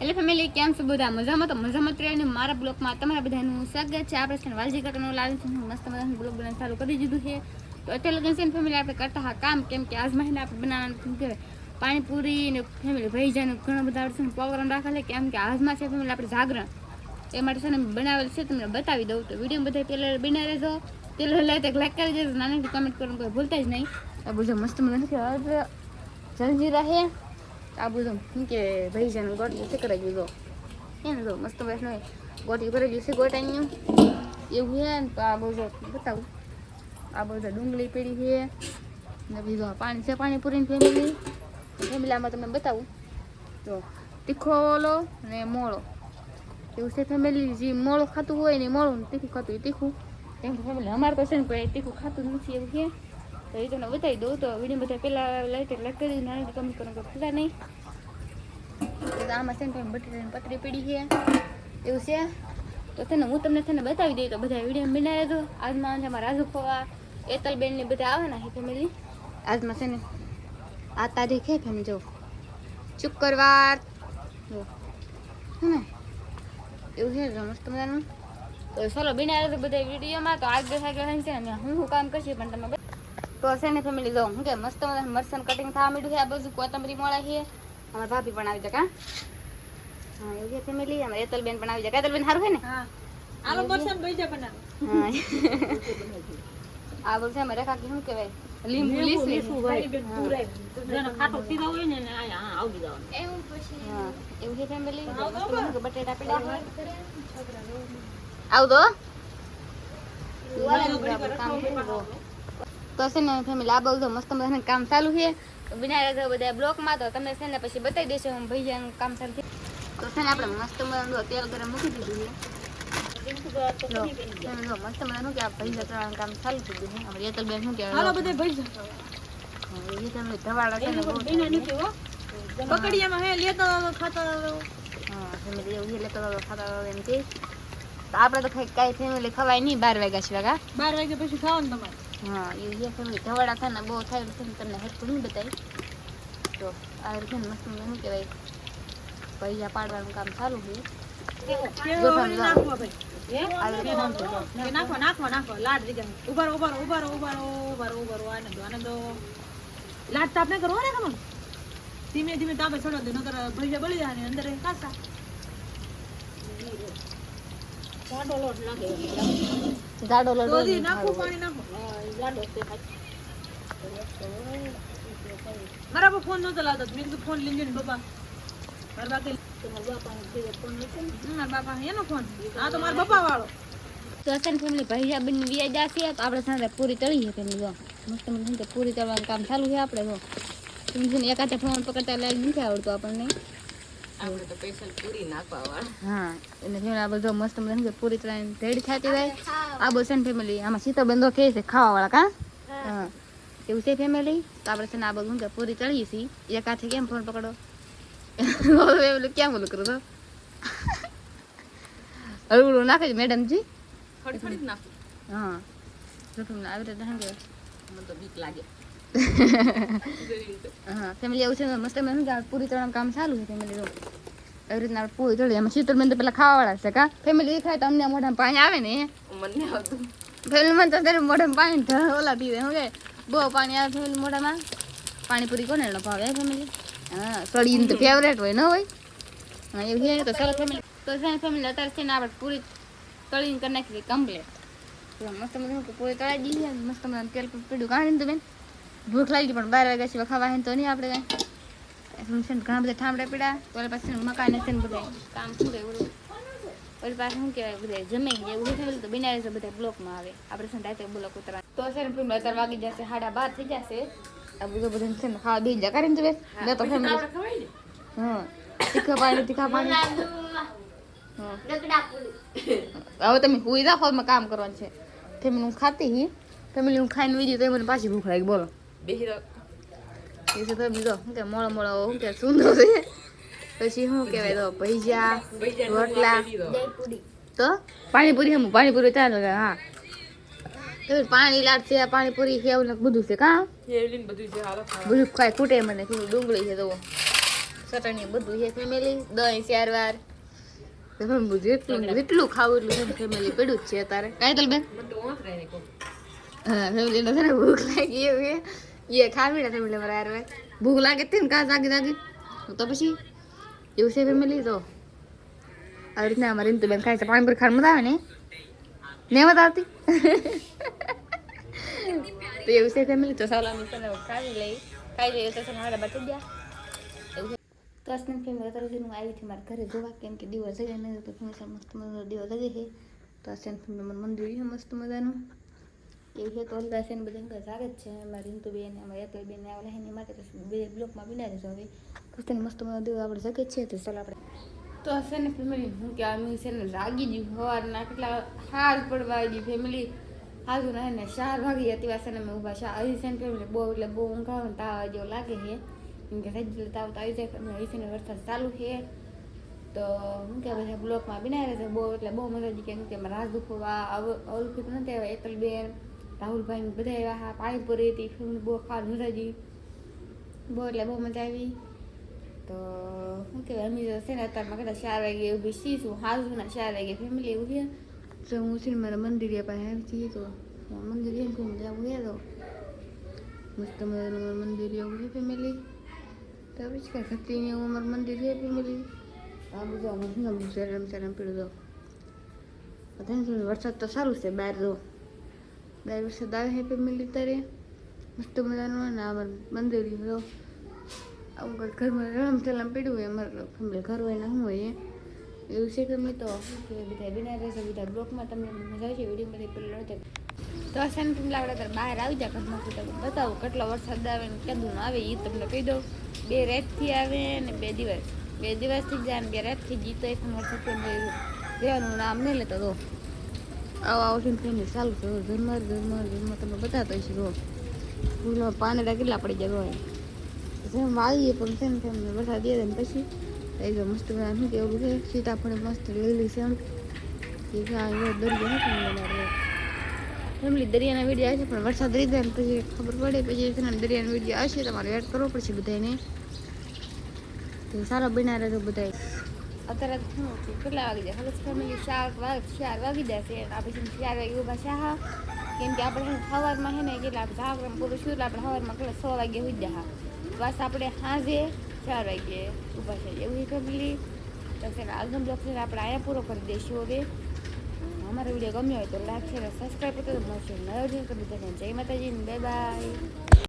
એટલે ફેમિલી કેમ છો બધા મજામાં? તો મજામાં રહીને મારા બ્લોગમાં તમારા બધાનું સ્વાગત છે. આપણે છે ને વાલજી કાકાનો લાલ છે મસ્ત મજાનું બ્લોગ બનાવવાનું ચાલુ કરી દીધું છે. તો અત્યારે લગન છે ને ફેમિલી આપણે કરતા હા કામ, કેમ કે આજ મહિને આપણે બનાવવાનું શું કહેવાય પાણીપુરી ને ફેમિલી ભૈજાનું ઘણા બધા આપણે પ્રોગ્રામ રાખેલા, કેમ કે આજમાં છે ફેમિલી આપણે જાગરણ એ માટે છે ને બનાવેલ છે. તમને બતાવી દઉં તો વિડીયો બધા પહેલાં બના રહેજો. પહેલાં લાઈક કરી દેજો, નાની કમેન્ટ કરવાનું કોઈ ભૂલતા જ નહીં. આ બધું મસ્ત મજાનું જલજીરા છે. આ બધું શું કે ભૈજાનું ગોઠવું છે કરાવી દીધો એને તો મસ્ત બસ નહીં ગોઠવું કરેલું છે ગોટાનું એવું છે ને. તો આ બધું બતાવું, આ બધું ડુંગળી પીડી છે ને બીજું પાણી છે પાણીપુરીની ફેમિલી આમાં તમને બતાવું. તો તીખો ઓલો ને મોળો એવું છે ફેમિલી. જે મોળો ખાતું હોય ને મોળું, તીખું ખાતું હોય તીખું. કેમ કે ફેમિલી અમારે તો છે ને કોઈ તીખું ખાતું નથી એવું છે. તો એ તમને બતાવી દઉં. તો વિડીયો બધા પહેલાં લાઈક કરી દીધું, નાની કમેન્ટ કરવાનું ભૂલતા નહીં. તો આમાં છે ને બટેટાની પતરી પડી છે એવું છે. તો છે ને હું તમને છે ને બતાવી દઈ. તો બધા વિડીયો બનાવી દો. આજમાં છે અમારા રાજુ ખોવા એતલબેન ને બધા આવવાના છે ફેમિલી. આજમાં છે ને આ તારીખ છે ફેમિલી, જો શુક્રવાર ને એવું છે મસ્ત મજાનું. તો ચાલો બનાવી દો બધા વિડીયોમાં. તો આજ આગળ છે ને હું કામ કરશે પણ તમે તો છે ને ફેમિલી જો હું કે મસ્ત મજાનું મરચાં કટિંગ થવા માંડ્યું છે. આ બધું કોથમરી મોળા છે. અમારા ભાભી પણ આવી જાય. હા એવું છે ફેમિલી. અમારે એતલબેન પણ આવી જાય. એતલબેન સારું છે ને? હા આલો મરચાં ભઈજા બનાવ. હા આ બોલ છે અમારે કાકી શું કહેવાય લીંબુ લીસું ભાઈ જેનો ખાટો સીધા હોય ને આ આવી જવાનું એવું પછી. હા એવું છે ફેમિલી. બટેટા પીડા આવ દો તો છે ને ફેમિલી આ બધું મસ્ત મજાનું કામ ચાલુ છે. બિના રહેજો બધા બ્લોકમાં. તો તમને છે ને પછી બતાવી દેશો હું ભૈયાનું કામ ચાલુ છે. તો છે ને આપણે મસ્ત મજાનું તેલ ગરમ મૂકી દીધું છે. મસ્ત મજાનું કે આ ભૈયા કરવાનું કામ ચાલુ થઈ ગયું છે. અમારે એતલબેન શું કહેવાય હાલો બધા ભૈયા એ તમને ધવાડા છે ને બહુ પકડિયામાં હે લેતો ખાતો. હા ફેમિલી એવું લેતો ખાતા એમ કે. તો આપણે તો કાંઈ ફેમિલી ખવાય નહીં 12 વાગ્યા સિવાય. 12 વાગ્યા પછી ખાવાનું તમારે. હા એ ફેમિલી ધવાડા થાય ને બહુ થાય છે ને તમને હેઠું નહીં બતાવી. તો આ રીતે મસ્ત શું કહેવાય પૈસા પાડવાનું કામ ચાલુ છે. લાડ તાપ નહીં કરવો ને કમ ધીમે ધીમે તાપે ચડવા દે, નકર ભૈયા બળી જાય અંદર કાસા. જાડો લોટ નાખે, જાડો લોટ નાખો, પાણી નાખો. જાડો છે બરાબર. ફોન નતો લાવતો મેં કીધું ફોન લઈ જઈને બાપા મારા બાકી બાપા એનો ફોન. હા તો મારા બાપા વાળો. તો અસલ ફેમિલી ભૈયા બની વ્યાજ છે. તો આપણે સાથે પૂરી તળી છે ફેમિલી. જો મસ્ત મસ્ત પૂરી તળવાનું કામ ચાલુ છે. આપણે જો તમે એકાદે ફોન પકડતા લાગી નથી આવડતું આપણને. આપણે તો સ્પેશિયલ પૂરી નાખવા વાળા. હા એટલે આ બધો મસ્ત મસ્ત પૂરી તળાઈને રેડી થતી હોય. આ બધું છે ને ફેમિલી આમાં સીતો બંધો કે છે ખાવા વાળા. કા હા એવું છે ફેમિલી. તો આપણે છે ને આ બધું પૂરી તળીએ છીએ. એક હાથે કેમ ફોન પકડો કેમ બોલું કરું તો હળવું નાખે છે મેડમજી. થોડી થોડી નાખું. હા આવી રીતે મને તો બીક લાગે. હા ફેમિલી એવું છે મસ્ત પૂરી તળવાનું કામ ચાલુ છે ફેમિલી. જો એવી રીતના પૂરી તળી. એમાં શીતલબેન તો પેલા ખાવાવાળા છે. કા ફેમિલી ખાય તો અમને મોઢામાં પાણી આવે ને મને આવતું ફેમિલી મને તો ત્યારે મોઢામાં પાણી ઓલા પીવે શું કે બહુ પાણી આવે ફેમિલી મોઢામાં. પાણીપુરી કોને એનો ભાવે ફેમિલી. હા સળીને તો ફેવરેટ હોય ન હોય. હા એવું છે. તો ચાલો ફેમિલી તો છે ફેમિલી અત્યારે છે ને આપણે પૂરી તળીને કરી નાખી કમ્પ્લીટ. મસ્ત મજાનું પૂરી તળાવી દઈએ. મસ્ત મજાનું તેલ પીડું કાઢીને તો બેન ભૂખ લાગી પણ 12 વાગ્યા સિવાય ખાવા હે તો નહીં આપણે કાંઈ. ઘણા બધા ઠામડા પીડા તો પાસે મકાન છે ને બધા કામ શું કહેવું ઓલી પાસે શું કહેવાય બધા જમે એવું છે તો બનાવે છે બધા બ્લોકમાં આવે. આપણે છે ને રાતે બ્લોક ઉતરવા તો છે ને ફેમિલી અત્યારે વાગી જશે 12:30 થઈ જશે. આ બધું બધું છે ને ખાવા બેસી જાય કરીને તો બેસ બે તો ફેમિલી. હા તીખા પાણી હા હવે તમે હુઈ જાઓ. ફોનમાં કામ કરવાનું છે ફેમિલી. હું ખાતી હી ફેમિલી હું ખાઈને વીજી તો મને પાછી ભૂખ લાગી. બોલો બેસી રહો ફેમિલી. તો શું કે મોળો મોળો શું કે સુંદર છે. પછી શું કહેવાય તો ભૈજા રોટલા તો પાણીપુરી હમ પાણીપુરી ચાલે. હા પાણી લાટ છે પાણીપુરી છે એવું બધું છે. કા બધું ખાય ખૂટે મને ડુંગળી છે તો ચટણી બધું છે ફેમિલી, દહીં 4 વાર જેટલું ખાવું એટલું ફેમિલી પડ્યું જ છે અત્યારે. કાંઈ બેન હા ફેમિલી ને ભૂખ લાગી એવું એ ખાવી ને ફેમિલી મારા યાર ભૂખ લાગે તે ને કા જાગી તો પછી એવું છે ફેમિલી. તો આવી રીતના અમારે બેન ખાય છે. પાણીપુરી ખાવા મજા આવે ને મત આવતી તો એવું છે ફેમિલી. તો ચાલો અમે ખાઈ લઈએ તો મારા બચી ગયા એવું. તો અસને ફેમિલી તરફ હું આવી હતી મારા ઘરે જોવા, કેમ કે દિવસ જગ્યા નહીં તો ફેમિલી મસ્ત મજાનો દિવસ લગે છે. તો અસન ફેમિલી મંદિર છે મસ્ત મજાનું એવું છે. તો અલદાસન બધા સારે જ છે. અમારી રીંતુ બેન અમારે એકલ બેન આવેલા એની માટે તો બે બ્લોકમાં બિના રહેજો. હવે કસ્તને મસ્ત મજાનો દિવસ આપણે જગે છે. તો ચાલો આપણે તો હશે ને ફેમિલી હું કે અમે છે ને રાગી ગયું સવારના કેટલા હાર પડવા ગઈ ફેમિલી હાજુ ના ને 4 વાગી હતી વાસે ને મેં ઊભા છે આવી છે ને ફેમિલી બહુ એટલે બહુ ઊંઘ આવે ને તાવ જેવો લાગે છે. કેમ કે રેગ્યુલર તાવ તો આવી જાય આવી છે ને વરસાદ ચાલુ છે. તો હું કે બધા બ્લોકમાં બનાવી રહે બહુ એટલે બહુ મજા આવી. કેમ કે રાજદુખવા અવલફિત નથી આવ્યા, એકલ બેન રાહુલભાઈ બધા આવ્યા, પાણીપુરી હતી ફેમિલી બહુ ખાવા મજા આવી બહુ એટલે બહુ મજા આવી. તો શું કહેવાય અમે છે ને અત્યારમાં કદાચ 4 વાગે ઊભી શીશું હાજુના 4 વાગે ફેમિલી એવું છે. તો હું છે ને મારા મંદિર પાસે આવી છીએ. તો મંદિર એમ કે જવું છે તો મસ્ત મજાનું મંદિર એવું છે ફેમિલી. તો પછી કાંઈ ખતરીને એવું અમારું મંદિર છે ફેમિલી. આ બધું અમારું શરમ પીડું તો વરસાદ તો સારું છે બહાર જો બહાર વરસાદ આવે છે ફેમિલી અત્યારે મસ્ત મજાનું. ને અમારું મંદિર જો આવું કંઈક ઘરમાં રમ ચલામ પીડ્યું હોય અમારે ફેમિલી ઘર હોય ને શું હોય એવું છે ફેમિલી. તો કે બધા બિના રહેશે બધા બ્લોકમાં તમને મજા આવશે વિડીયો બધી પેલું નહોતું. તો આ છે ને ફેમિલી આપણે અત્યારે બહાર આવી જાય ઘરમાંથી તમને બતાવું કેટલો વરસાદ આવે ને કેદું આવે એ તમને કહી દઉં. 2 રાતથી આવે ને 2 દિવસથી જાય ને 2 રાતથી જીતો એ પણ વરસાદ રહેવાનું નામ નહીં લેતો. તો આવો છે ને ફેમિલી ચાલુ છે ઝરમર તમને બતાવતો હશે. જો ફૂલમાં પાનેડા કેટલા પડી જાય હોય જેમ વાવીએ પણ છે ને ફેમિલી વરસાદ દે ને પછી એ જો મસ્ત શું કેવું છે સીતાફળ મસ્ત લીલી છે દરિયો ફેમિલી દરિયાના વિડીયો આવશે પણ વરસાદ રહી જાય ને પછી ખબર પડે પછી છે ને દરિયાનો વિડીયો આવશે તમારે વેટ કરવો પડશે બધાને. તો સારો બના રહેજો બધા. અત્યારે શું કેટલા વાગી જાય ખબર ફેમિલી 4 વાગી જશે. આપણે 4 વાગે ઊભા છે હા કેમ કે આપણે સવારમાં છે ને કેટલા આપણે ઝાકરામ પૂરું છું એટલે આપણે સવારમાં કેટલા 6 વાગે હોઈ જાય બસ આપણે સાંજે 4 વાગે ઊભા છે એવું ફેમિલી. તો છે ને આજનો બ્લોગ છે આપણે અહીંયા પૂરો કરી દઈશું. હવે અમારો વિડીયો ગમ્યો હોય તો લાઈક છે સબસ્ક્રાઈબ કરતો મળશે નવો જોઈએ તો બધાને જય માતાજી બાય બાય.